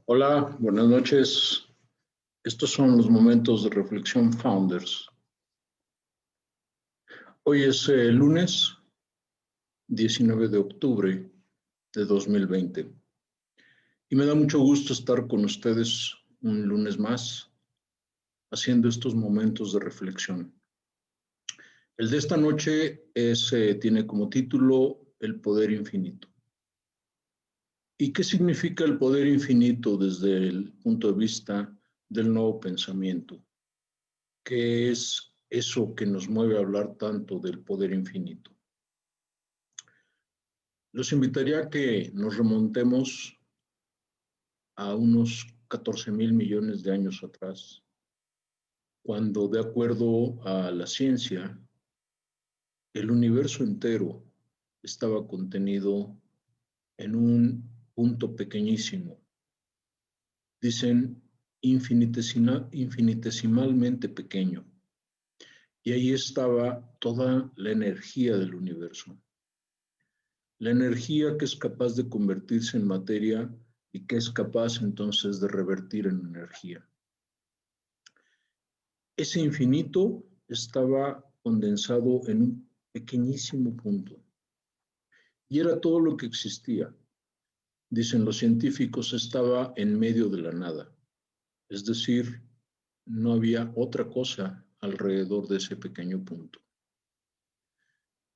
Hola, buenas noches. Estos son los momentos de reflexión Founders. Hoy es lunes 19 de octubre de 2020 y me da mucho gusto estar con ustedes un lunes más haciendo estos momentos de reflexión. El de esta noche tiene como título El poder infinito. ¿Y qué significa el poder infinito desde el punto de vista del nuevo pensamiento? ¿Qué es eso que nos mueve a hablar tanto del poder infinito? Los invitaría a que nos remontemos a unos 14,000 millones de años atrás, cuando, de acuerdo a la ciencia, el universo entero estaba contenido en un punto pequeñísimo. Dicen infinitesimalmente pequeño. Y ahí estaba toda la energía del universo. La energía que es capaz de convertirse en materia y que es capaz entonces de revertir en energía. Ese infinito estaba condensado en un pequeñísimo punto y era todo lo que existía. Dicen los científicos, estaba en medio de la nada, es decir, no había otra cosa alrededor de ese pequeño punto.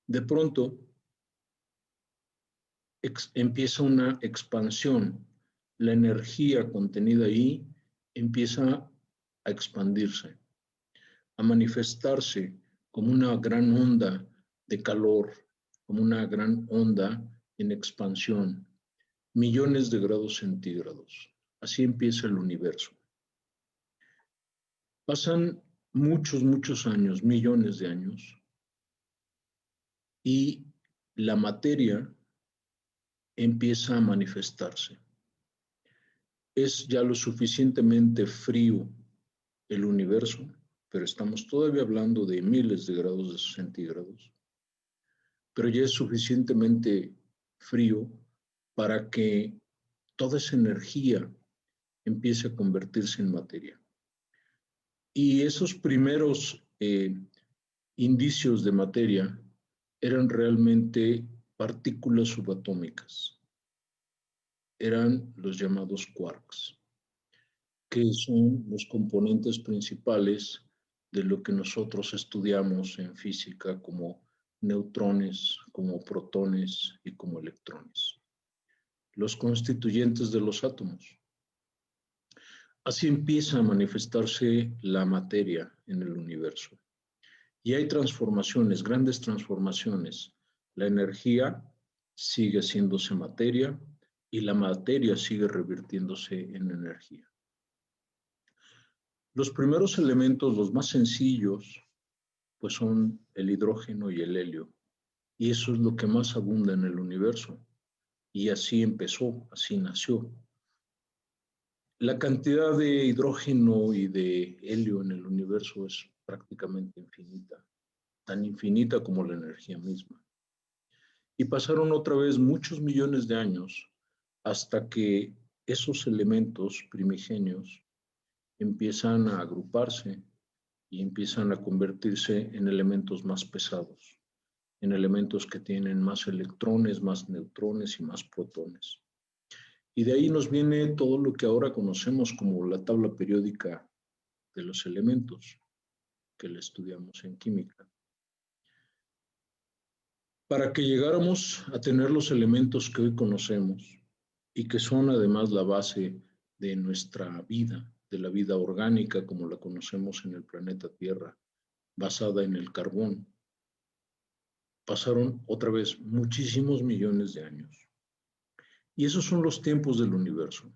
De pronto, empieza una expansión. La energía contenida ahí empieza a expandirse, a manifestarse como una gran onda de calor, como una gran onda en expansión, millones de grados centígrados. Así empieza el universo. Pasan muchos años, millones de años, y la materia empieza a manifestarse. Es ya lo suficientemente frío el universo, pero estamos todavía hablando de miles de grados centígrados, pero ya es suficientemente frío para que toda esa energía empiece a convertirse en materia. Y esos primeros indicios de materia eran realmente partículas subatómicas, eran los llamados quarks, que son los componentes principales de lo que nosotros estudiamos en física como neutrones, como protones y como electrones, los constituyentes de los átomos. Así empieza a manifestarse la materia en el universo. Y hay transformaciones, grandes transformaciones. La energía sigue haciéndose materia y la materia sigue revirtiéndose en energía. Los primeros elementos, los más sencillos, pues son el hidrógeno y el helio. Y eso es lo que más abunda en el universo. Y así empezó, así nació. La cantidad de hidrógeno y de helio en el universo es prácticamente infinita, tan infinita como la energía misma. Y pasaron otra vez muchos millones de años hasta que esos elementos primigenios empiezan a agruparse y empiezan a convertirse en elementos más pesados, en elementos que tienen más electrones, más neutrones y más protones. Y de ahí nos viene todo lo que ahora conocemos como la tabla periódica de los elementos, que la estudiamos en química. Para que llegáramos a tener los elementos que hoy conocemos y que son además la base de nuestra vida, de la vida orgánica como la conocemos en el planeta Tierra, basada en el carbón, pasaron otra vez muchísimos millones de años. Y esos son los tiempos del universo.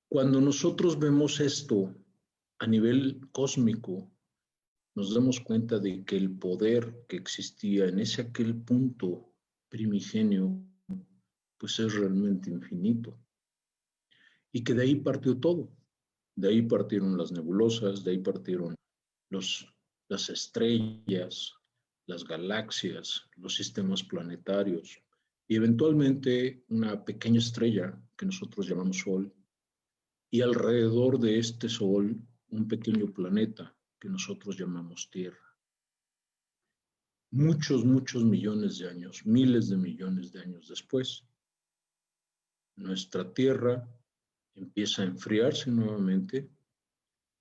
Cuando nosotros vemos esto a nivel cósmico, nos damos cuenta de que el poder que existía en aquel punto primigenio, pues es realmente infinito. Y que de ahí partió todo. De ahí partieron las nebulosas, de ahí partieron las estrellas, las galaxias, los sistemas planetarios y eventualmente una pequeña estrella que nosotros llamamos Sol, y alrededor de este Sol un pequeño planeta que nosotros llamamos Tierra. Muchos, muchos millones de años, miles de millones de años después, nuestra Tierra empieza a enfriarse nuevamente,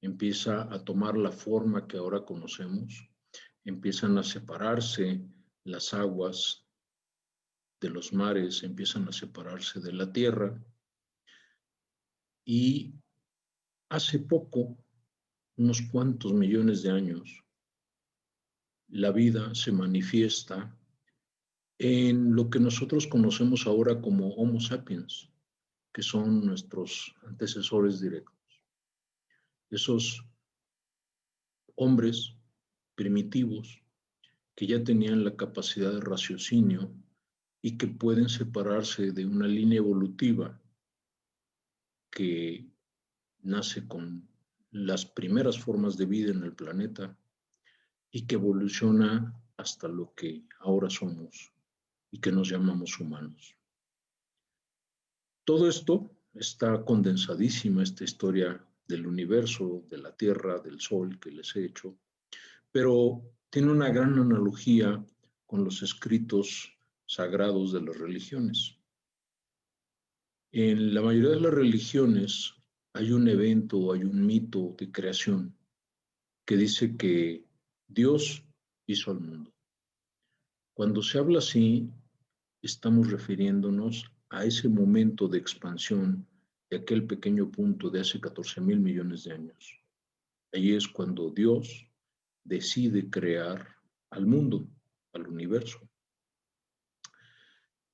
empieza a tomar la forma que ahora conocemos, empiezan a separarse las aguas de los mares, empiezan a separarse de la Tierra, y hace poco, unos cuantos millones de años, la vida se manifiesta en lo que nosotros conocemos ahora como Homo sapiens, que son nuestros antecesores directos. Esos hombres primitivos que ya tenían la capacidad de raciocinio y que pueden separarse de una línea evolutiva que nace con las primeras formas de vida en el planeta y que evoluciona hasta lo que ahora somos y que nos llamamos humanos. Todo esto está condensadísima, esta historia del universo, de la Tierra, del Sol que les he hecho, pero tiene una gran analogía con los escritos sagrados de las religiones. En la mayoría de las religiones hay un evento o hay un mito de creación que dice que Dios hizo al mundo. Cuando se habla así, estamos refiriéndonos a ese momento de expansión de aquel pequeño punto de hace 14,000 millones de años. Allí es cuando Dios decide crear al mundo, al universo.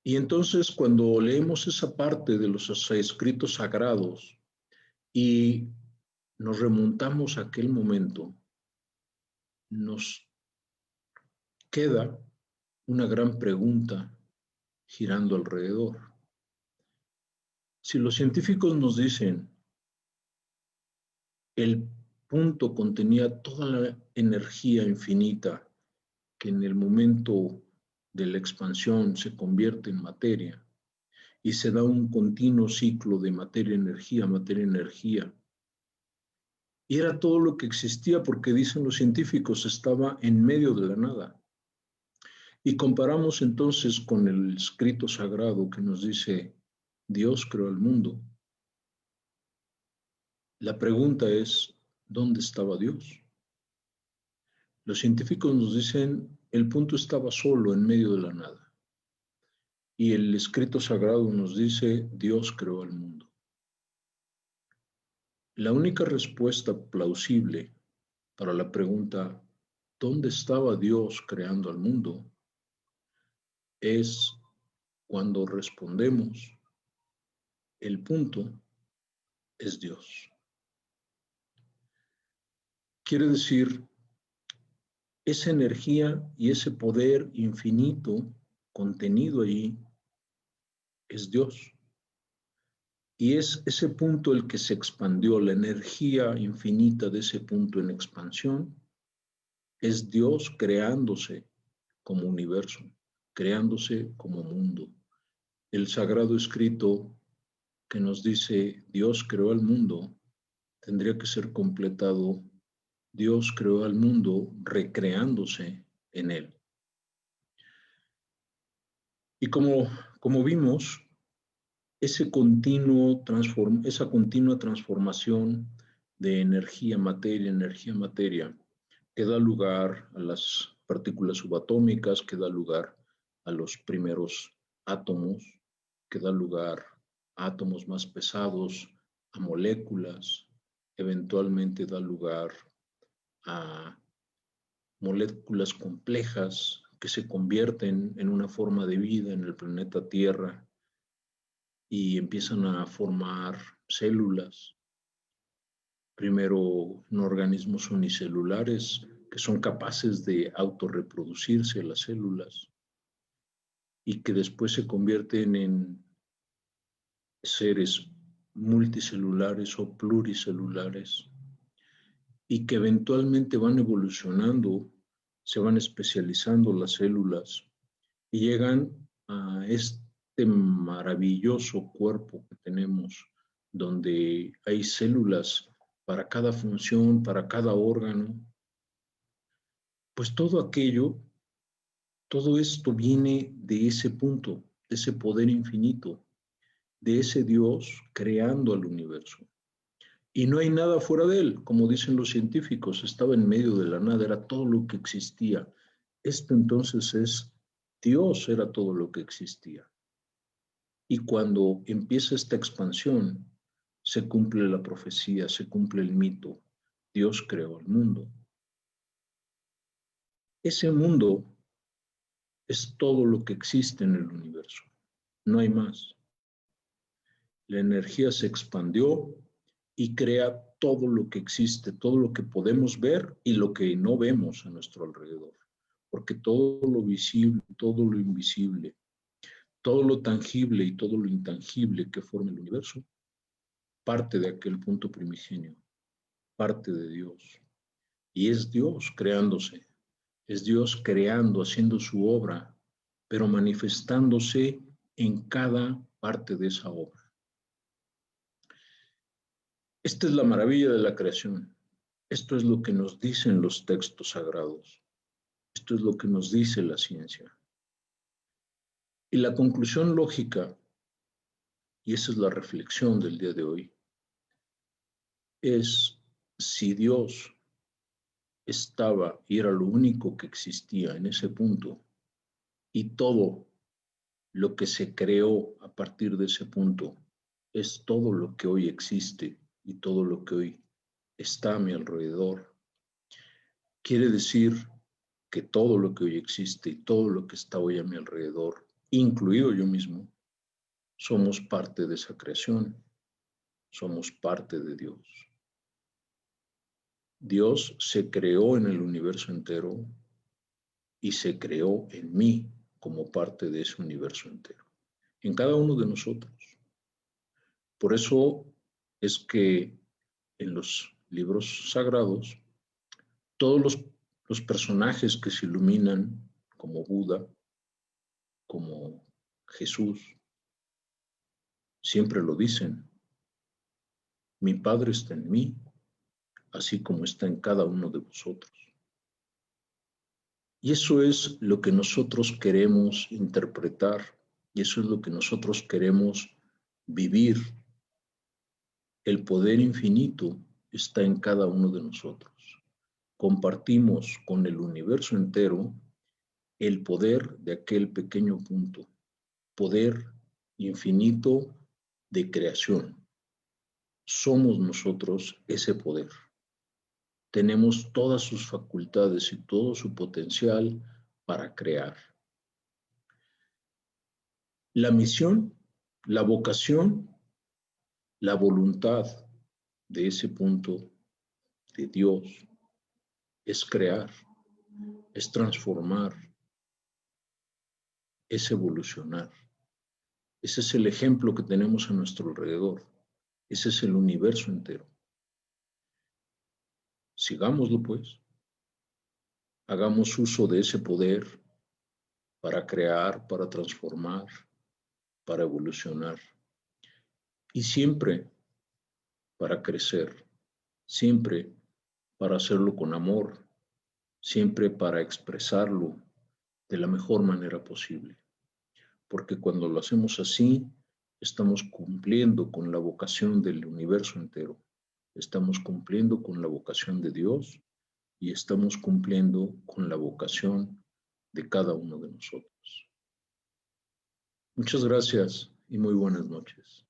Y entonces cuando leemos esa parte de los escritos sagrados y nos remontamos a aquel momento, nos queda una gran pregunta girando alrededor. Si los científicos nos dicen el punto contenía toda la energía infinita que en el momento de la expansión se convierte en materia y se da un continuo ciclo de materia-energía, materia-energía. Y era todo lo que existía porque, dicen los científicos, estaba en medio de la nada. Y comparamos entonces con el escrito sagrado que nos dice, Dios creó el mundo. La pregunta es, ¿dónde estaba Dios? Los científicos nos dicen, el punto estaba solo en medio de la nada. Y el escrito sagrado nos dice, Dios creó el mundo. La única respuesta plausible para la pregunta, ¿dónde estaba Dios creando al mundo? Es cuando respondemos, el punto es Dios. Quiere decir, esa energía y ese poder infinito contenido allí es Dios. Y es ese punto el que se expandió, la energía infinita de ese punto en expansión, es Dios creándose como universo, creándose como mundo. El sagrado escrito que nos dice Dios creó el mundo tendría que ser completado, Dios creó al mundo recreándose en él. Y como vimos, esa continua transformación de energía, materia, que da lugar a las partículas subatómicas, que da lugar a los primeros átomos, que da lugar a átomos más pesados, a moléculas, eventualmente da lugar a moléculas complejas que se convierten en una forma de vida en el planeta Tierra y empiezan a formar células. Primero, en organismos unicelulares que son capaces de autorreproducirse las células y que después se convierten en seres multicelulares o pluricelulares y que eventualmente van evolucionando se van especializando las células y llegan a este maravilloso cuerpo que tenemos, donde hay células para cada función, para cada órgano. Pues todo aquello, todo esto viene de ese punto, de ese poder infinito, de ese Dios creando al universo. Y no hay nada fuera de él, como dicen los científicos, estaba en medio de la nada, era todo lo que existía. Esto entonces es Dios, era todo lo que existía. Y cuando empieza esta expansión, se cumple la profecía, se cumple el mito. Dios creó el mundo. Ese mundo es todo lo que existe en el universo. No hay más. La energía se expandió y crea todo lo que existe, todo lo que podemos ver y lo que no vemos a nuestro alrededor. Porque todo lo visible, todo lo invisible, todo lo tangible y todo lo intangible que forma el universo, parte de aquel punto primigenio, parte de Dios. Y es Dios creándose, es Dios creando, haciendo su obra, pero manifestándose en cada parte de esa obra. Esta es la maravilla de la creación. Esto es lo que nos dicen los textos sagrados. Esto es lo que nos dice la ciencia. Y la conclusión lógica, y esa es la reflexión del día de hoy, es si Dios estaba y era lo único que existía en ese punto, y todo lo que se creó a partir de ese punto es todo lo que hoy existe y todo lo que hoy está a mi alrededor. Quiere decir que todo lo que hoy existe y todo lo que está hoy a mi alrededor, incluido yo mismo, somos parte de esa creación, somos parte de Dios. Dios se creó en el universo entero y se creó en mí como parte de ese universo entero, en cada uno de nosotros. Por eso es que en los libros sagrados, todos los personajes que se iluminan, como Buda, como Jesús, siempre lo dicen: mi Padre está en mí, así como está en cada uno de vosotros. Y eso es lo que nosotros queremos interpretar, y eso es lo que nosotros queremos vivir. El poder infinito está en cada uno de nosotros. Compartimos con el universo entero el poder de aquel pequeño punto, poder infinito de creación. Somos nosotros ese poder. Tenemos todas sus facultades y todo su potencial para crear. La misión, la vocación, la voluntad de ese punto de Dios es crear, es transformar, es evolucionar. Ese es el ejemplo que tenemos a nuestro alrededor. Ese es el universo entero. Sigámoslo, pues. Hagamos uso de ese poder para crear, para transformar, para evolucionar. Y siempre para crecer, siempre para hacerlo con amor, siempre para expresarlo de la mejor manera posible. Porque cuando lo hacemos así, estamos cumpliendo con la vocación del universo entero. Estamos cumpliendo con la vocación de Dios y estamos cumpliendo con la vocación de cada uno de nosotros. Muchas gracias y muy buenas noches.